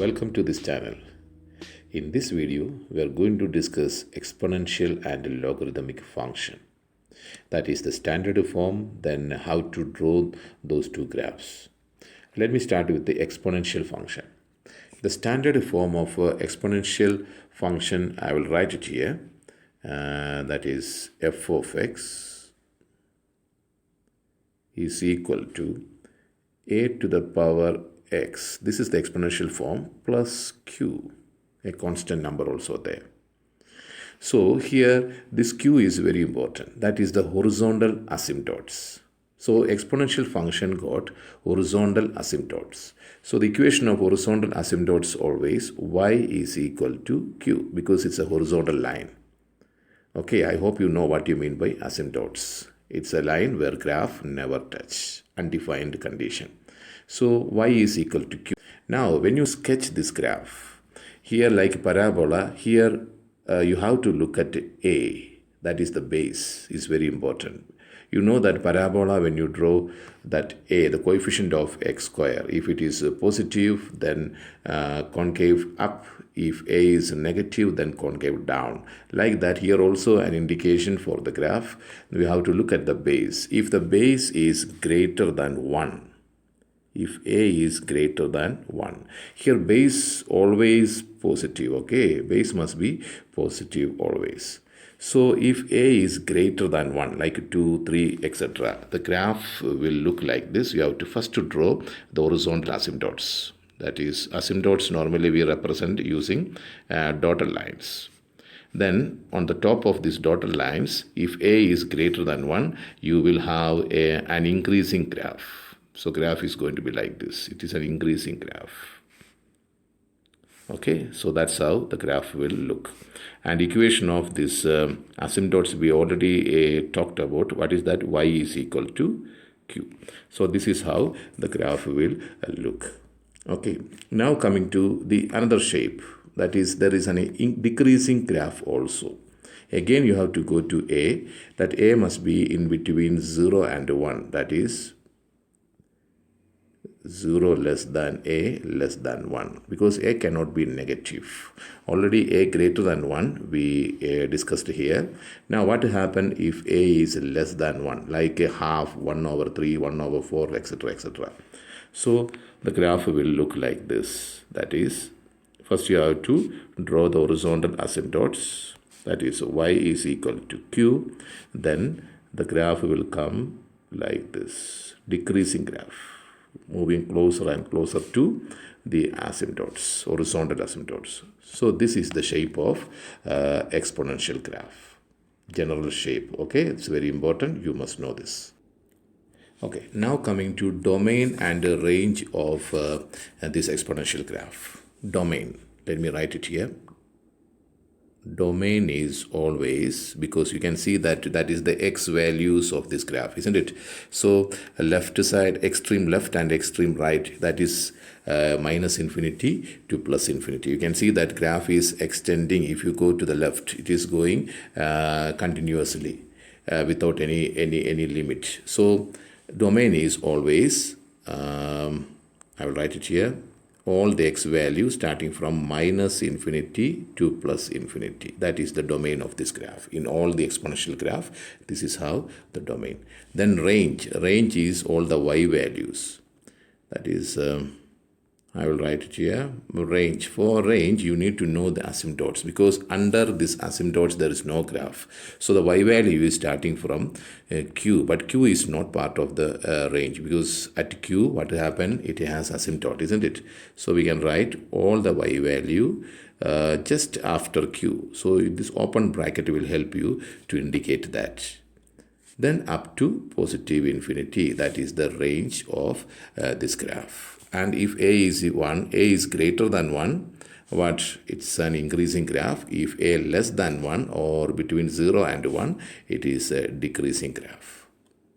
welcome to this channel. In this video, we are going to discuss exponential and logarithmic function. That is the standard form, then how to draw those two graphs. Let me start with the exponential function. The standard form of exponential function, I will write it here. That is f of x is equal to a to the power x. This is the exponential form plus q, a constant number also there. So here this q is very important. That is the horizontal asymptotes. So exponential function got horizontal asymptotes. So the equation of horizontal asymptotes always y is equal to q because it's a horizontal line. Okay, I hope you know what you mean by asymptotes. It's a line where graph never touch, undefined condition. So y is equal to q. Now when you sketch this graph, here like parabola, here you have to look at a, that is the base, is very important. You know that parabola, when you draw that a, the coefficient of x square, if it is positive, then concave up. If a is negative, then concave down. Like that, here also an indication for the graph. We have to look at the base. If the base is greater than 1, if a is greater than 1, here base always positive, okay? Base must be positive always. So if a is greater than 1, like 2, 3, etc., the graph will look like this. You have to first draw the horizontal asymptotes. That is, asymptotes normally we represent using dotted lines. Then on the top of these dotted lines, if a is greater than 1, you will have an increasing graph. So graph is going to be like this. It is an increasing graph. Okay, so that's how the graph will look. And equation of this asymptotes we already talked about. What is that? Y is equal to q. So this is how the graph will look. Okay, now coming to the another shape. That is, there is an decreasing graph also. Again, you have to go to a. That a must be in between 0 and 1. That is 0 less than a less than 1, because a cannot be negative. Already a greater than 1 we discussed here. Now what happen if a is less than 1, like a half, 1 over 3, 1 over 4, etc., etc. So the graph will look like this. That is, first you have to draw the horizontal asymptotes. That is, y is equal to q. Then the graph will come like this, decreasing graph, moving closer and closer to the asymptotes, horizontal asymptotes. So this is the shape of exponential graph, general shape. Okay, it's very important. You must know this. Okay, now coming to domain and range of this exponential graph. Domain, let me write it here. Domain is always, because you can see that that is the x values of this graph, isn't it? So left side, extreme left and extreme right, that is minus infinity to plus infinity. You can see that graph is extending. If you go to the left, it is going continuously without any limit. So domain is always, I will write it here, all the x values starting from minus infinity to plus infinity. That is the domain of this graph. In all the exponential graph, this is how the domain. Then range. Range is all the y values. That is, I will write it here. Range. For range, you need to know the asymptotes, because under this asymptotes, there is no graph. So the y value is starting from q, but q is not part of the range, because at q, what happened? It has asymptote, isn't it? So we can write all the y value just after q. So this open bracket will help you to indicate that. Then up to positive infinity, that is the range of this graph. And if a is 1, a is greater than 1, what? It's an increasing graph. If a less than 1 or between 0 and 1, it is a decreasing graph.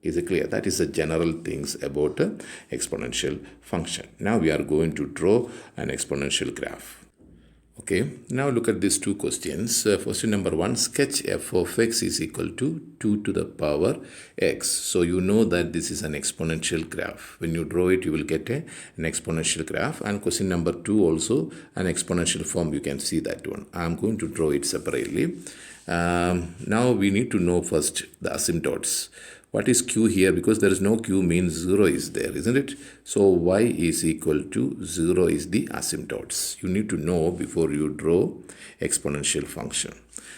Is it clear? That is the general things about the exponential function. Now we are going to draw an exponential graph. Okay, now look at these two questions. Question number 1, sketch f of x is equal to 2 to the power x. So you know that this is an exponential graph. When you draw it, you will get an exponential graph. And question number 2 also an exponential form. You can see that one. I'm going to draw it separately. Now we need to know first the asymptotes. What is q here? Because there is no q means 0 is there, isn't it? So y is equal to 0 is the asymptotes. You need to know before you draw exponential function.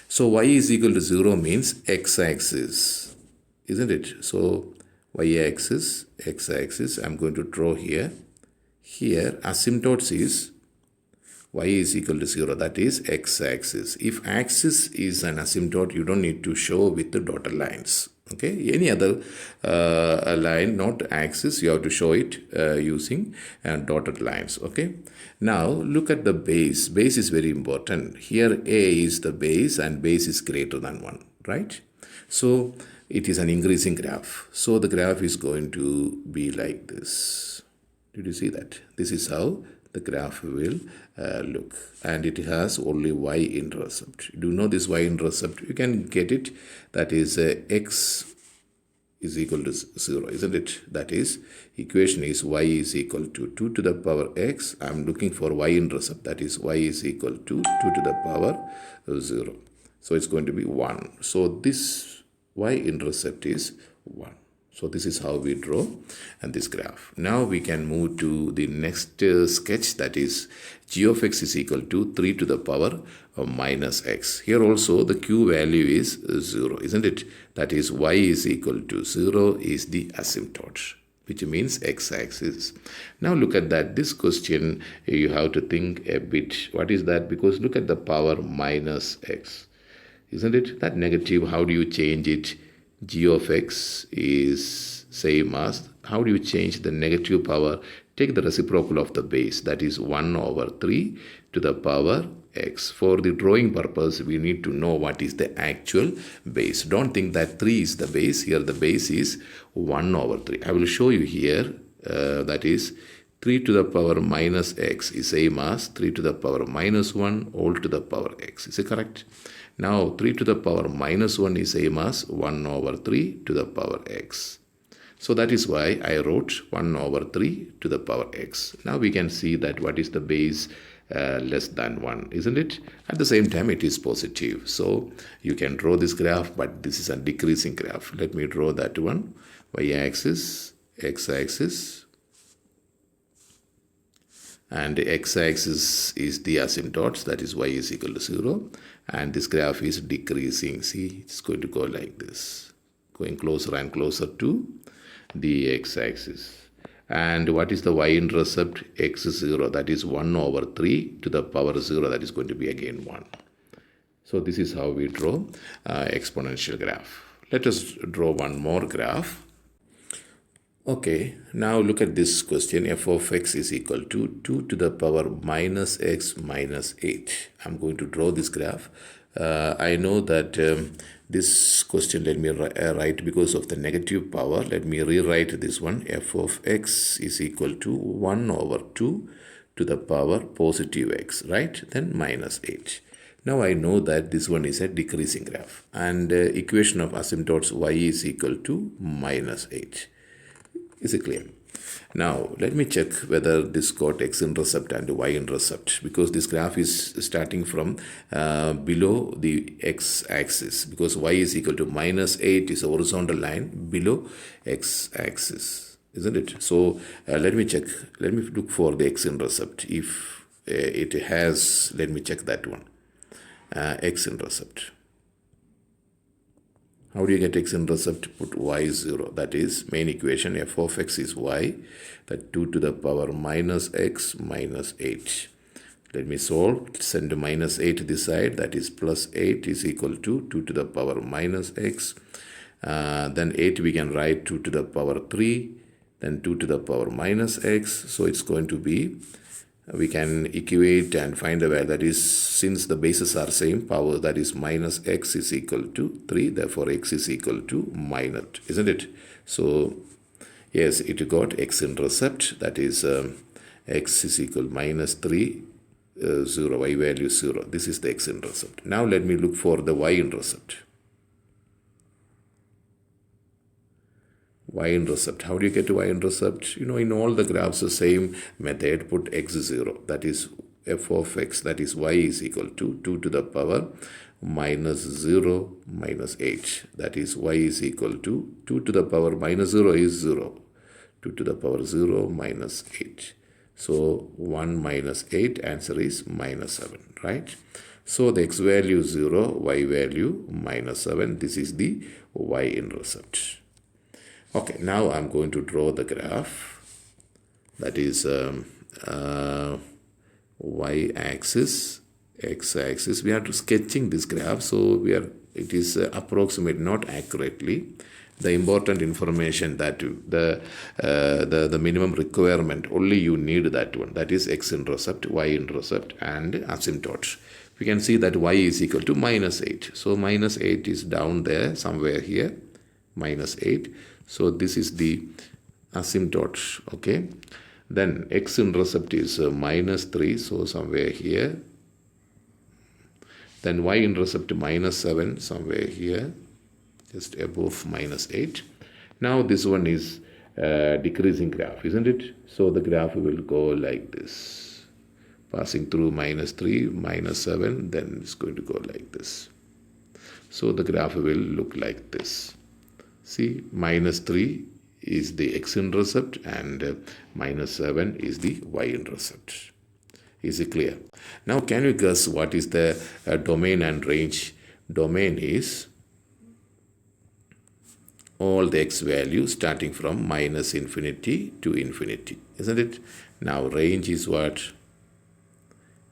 So y is equal to 0 means x-axis, isn't it? So y-axis, x-axis, I'm going to draw here. Here asymptotes is y is equal to 0, that is x-axis. If axis is an asymptote, you don't need to show with the dotted lines. Okay, any other line, not axis, you have to show it using dotted lines. Okay, now look at the base. Base is very important. Here a is the base and base is greater than 1, right? So it is an increasing graph. So the graph is going to be like this. Did you see that? This is how the graph will look, and it has only y-intercept. Do you know this y-intercept? You can get it. That is x is equal to 0, isn't it? That is, equation is y is equal to 2 to the power x. I'm looking for y-intercept. That is, y is equal to 2 to the power 0. So it's going to be 1. So this y-intercept is 1. So this is how we draw and this graph. Now we can move to the next sketch, that is g of x is equal to 3 to the power minus x. Here also the q value is 0, isn't it? That is y is equal to 0 is the asymptote, which means x-axis. Now look at that. This question you have to think a bit. What is that? Because look at the power minus x, isn't it? That negative, how do you change it? G of x is same as, how do you change the negative power? Take the reciprocal of the base, that is 1 over 3 to the power x. For the drawing purpose, we need to know what is the actual base. Don't think that 3 is the base. Here the base is 1 over 3. I will show you here, that is 3 to the power minus x is same as 3 to the power minus 1 all to the power x. Is it correct? Now 3 to the power minus 1 is same as 1 over 3 to the power x. So that is why I wrote 1 over 3 to the power x. Now we can see that what is the base less than 1, isn't it? At the same time it is positive. So you can draw this graph, but this is a decreasing graph. Let me draw that one. Y-axis, x-axis, and the x-axis is the asymptotes, that is y is equal to 0, and this graph is decreasing. See, it's going to go like this, going closer and closer to the x-axis. And what is the y-intercept? X is 0, that is 1 over 3 to the power 0, that is going to be again 1. So this is how we draw exponential graph. Let us draw one more graph. Okay, now look at this question. F of x is equal to 2 to the power minus x minus 8. I'm going to draw this graph. I know that this question, let me write because of the negative power. Let me rewrite this one. F of x is equal to 1 over 2 to the power positive x, right? Then minus 8. Now I know that this one is a decreasing graph. And equation of asymptotes y is equal to minus 8. Is it clear? Now let me check whether this got x-intercept and y-intercept, because this graph is starting from below the x-axis, because y is equal to minus 8 is a horizontal line below x-axis, isn't it? So let me check. Let me look for the x-intercept. If it has, let me check that one. X-intercept. How do you get x-intercept? Put y is 0. That is main equation. F of x is y. That 2 to the power minus x minus 8. Let me solve. Send minus 8 this side. That is plus 8 is equal to 2 to the power minus x. Then 8 we can write 2 to the power 3. Then 2 to the power minus x. So it's going to be, we can equate and find a value, that is, since the bases are same, power, that is minus x is equal to 3, therefore x is equal to minus, isn't it? So yes, it got x-intercept, that is x is equal minus 3 0, y value 0. This is the x-intercept. Now let me look for the y-intercept. Y-intercept. How do you get to y-intercept? In all the graphs, the same method, put x0. That is f of x, that is y is equal to 2 to the power minus 0 minus 8. That is y is equal to 2 to the power minus 0 is 0. 2 to the power 0 minus 8. So 1 minus 8, answer is minus 7, right? So the x value 0, y value minus 7. This is the y-intercept. Okay, now I'm going to draw the graph. That is y-axis, x-axis. We are sketching this graph, so it is approximate, not accurately. The important information that the minimum requirement, only you need that one. That is x-intercept, y-intercept, and asymptote. We can see that y is equal to minus 8. So minus 8 is down there somewhere here, minus 8. So this is the asymptote, okay. Then x-intercept is minus 3, so somewhere here. Then y-intercept minus 7, somewhere here, just above minus 8. Now this one is decreasing graph, isn't it? So the graph will go like this, passing through minus 3, minus 7, then it's going to go like this. So the graph will look like this. See, minus 3 is the x-intercept and minus 7 is the y-intercept. Is it clear? Now can you guess what is the domain and range? Domain is all the x values starting from minus infinity to infinity, isn't it? Now range is what?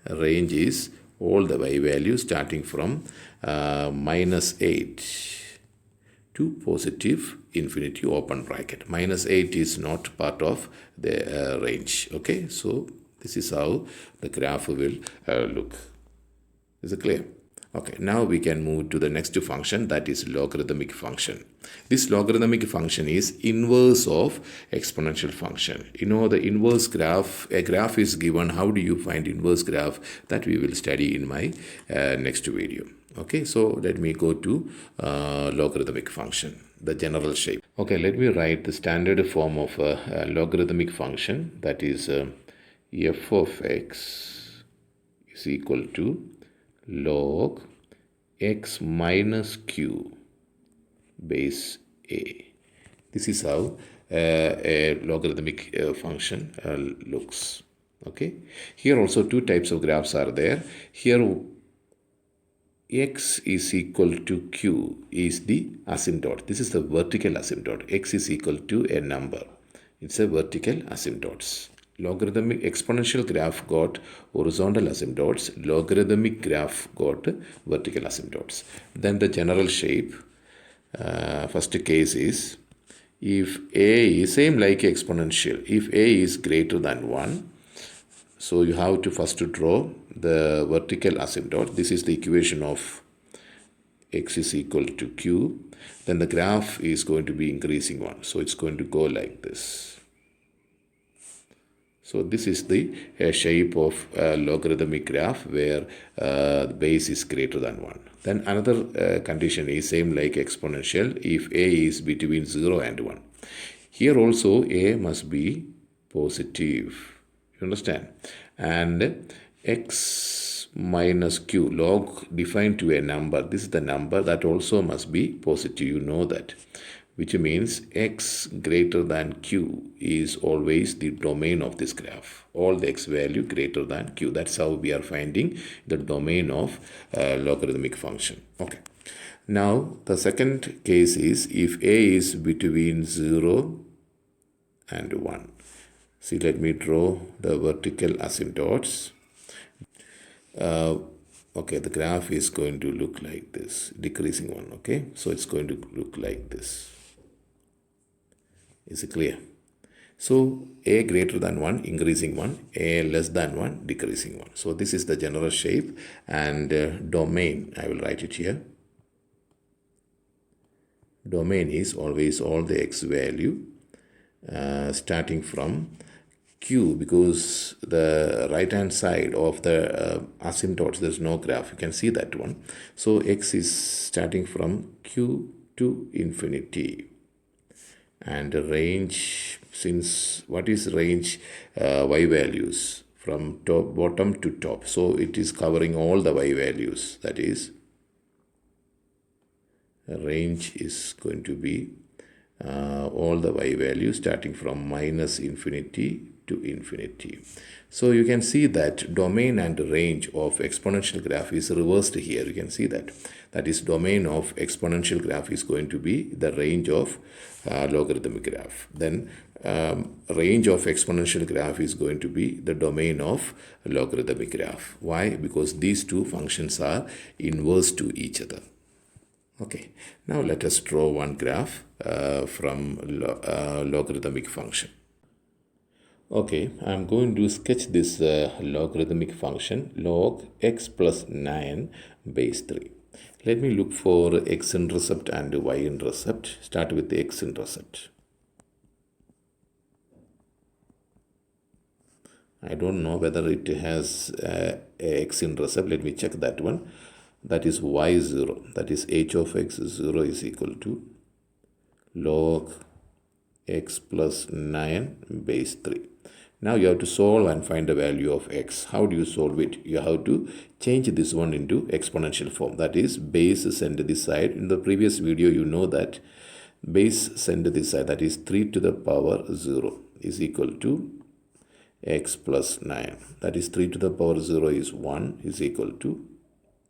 Range is all the y values starting from minus 8 to positive infinity, open bracket. Minus 8 is not part of the range. Okay, so this is how the graph will look. Is it clear? Okay, now we can move to the next function, that is logarithmic function. This logarithmic function is inverse of exponential function. The inverse graph, a graph is given. How do you find inverse graph? That we will study in my next video. Okay, so let me go to logarithmic function, the general shape. Okay, let me write the standard form of a logarithmic function, that is f of x is equal to log x minus q base a. This is how a logarithmic function looks. Okay, here also two types of graphs are there. Here x is equal to q is the asymptote. This is the vertical asymptote. X is equal to a number. It's a vertical asymptotes. Logarithmic exponential graph got horizontal asymptotes. Logarithmic graph got vertical asymptotes. Then the general shape, first case is if a is same like exponential. If a is greater than 1, so you have to first draw the vertical asymptote. This is the equation of x is equal to q. Then the graph is going to be increasing one. So it's going to go like this. So this is the shape of a logarithmic graph where the base is greater than 1. Then another condition is same like exponential if a is between 0 and 1. Here also a must be positive. You understand? And x minus q, log defined to a number. This is the number that also must be positive. You know that. Which means x greater than q is always the domain of this graph. All the x value greater than q. That's how we are finding the domain of logarithmic function. Okay. Now the second case is if a is between 0 and 1. See, let me draw the vertical asymptotes. Okay, the graph is going to look like this, decreasing one. Okay, so it's going to look like this. Is it clear? So a greater than 1, increasing 1, a less than 1, decreasing 1. So this is the general shape and domain. I will write it here. Domain is always all the x value starting from q, because the right hand side of the asymptotes, there's no graph. You can see that one. So x is starting from q to infinity. And range, since what is range? Y values from top, bottom to top. So it is covering all the y values. That is, range is going to be all the y values starting from minus infinity to infinity. So you can see that domain and range of exponential graph is reversed here. You can see that. That is, domain of exponential graph is going to be the range of logarithmic graph. Then range of exponential graph is going to be the domain of logarithmic graph. Why? Because these two functions are inverse to each other. Okay, now let us draw one graph from logarithmic function. Okay, I'm going to sketch this logarithmic function log x plus 9 base 3. Let me look for x-intercept and y-intercept. Start with the x-intercept. I don't know whether it has x-intercept. Let me check that one. That is y0. That is h of x0 is equal to log x plus 9 base 3. Now you have to solve and find the value of x. How do you solve it? You have to change this one into exponential form. That is, base send this side. In the previous video, you know that base send this side. That is 3 to the power 0 is equal to x plus 9. That is 3 to the power 0 is 1 is equal to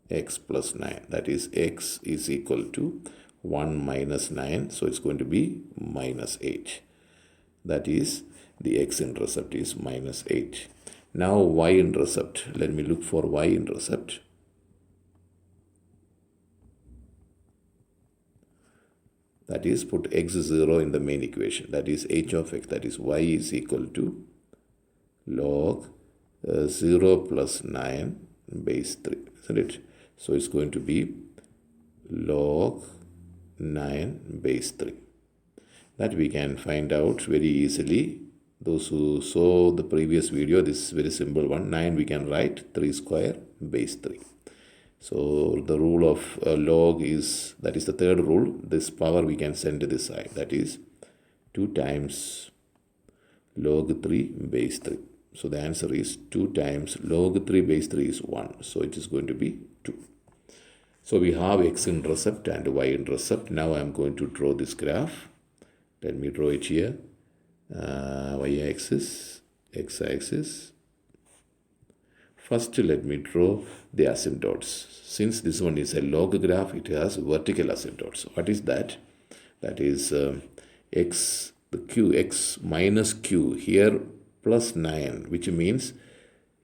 x plus 9. That is, x is equal to 1 minus 9. So it's going to be minus 8. That is, the x-intercept is minus 8. Now y-intercept. Let me look for y-intercept. That is, put x0 in the main equation. That is h of x. That is, y is equal to log 0 plus 9 base 3. Isn't it? So it's going to be log 9 base 3. That we can find out very easily. Those who saw the previous video, this is very simple one. 9 we can write 3 square base 3. So the rule of log is, that is the third rule. This power we can send to this side. That is 2 times log 3 base 3. So the answer is 2 times log 3 base 3 is 1. So it is going to be 2. So we have x-intercept and y-intercept. Now I am going to draw this graph. Let me draw it here. Y-axis, x-axis. First, let me draw the asymptotes. Since this one is a log graph, it has vertical asymptotes. What is that? That is x, the q, x minus q here plus 9, which means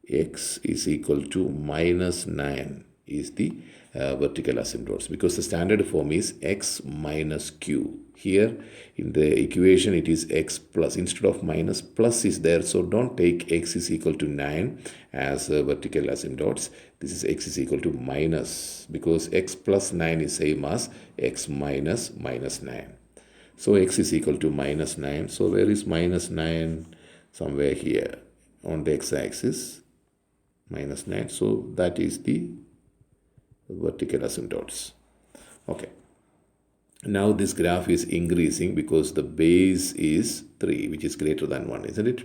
x is equal to minus 9 is the vertical asymptotes, because the standard form is x minus q. Here in the equation it is x plus, instead of minus, plus is there. So don't take x is equal to 9 as vertical asymptotes. This is x is equal to minus, because x plus 9 is same as x minus minus 9. So x is equal to minus 9. So where is minus 9? Somewhere here on the x-axis, minus 9. So that is the vertical asymptotes. Okay. Now this graph is increasing because the base is 3, which is greater than 1, isn't it?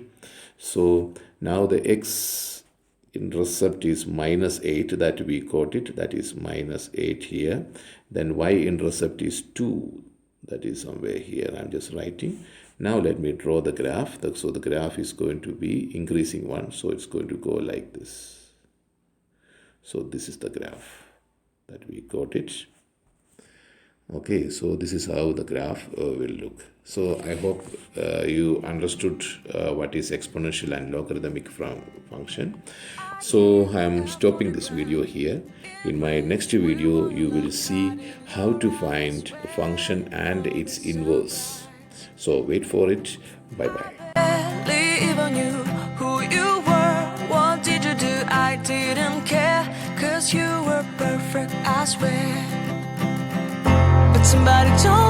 So now the x-intercept is minus 8, that we got it. That is minus 8 here. Then y-intercept is 2. That is somewhere here. I'm just writing. Now let me draw the graph. So the graph is going to be increasing one. So it's going to go like this. So this is the graph that we got it. Okay, so this is how the graph will look. So I hope you understood what is exponential and logarithmic function. So I am stopping this video here. In my next video, you will see how to find a function and its inverse. So wait for it. Bye-bye. Even you, who you were, what did you do? I didn't care, 'cause you were perfect, I swear. But somebody told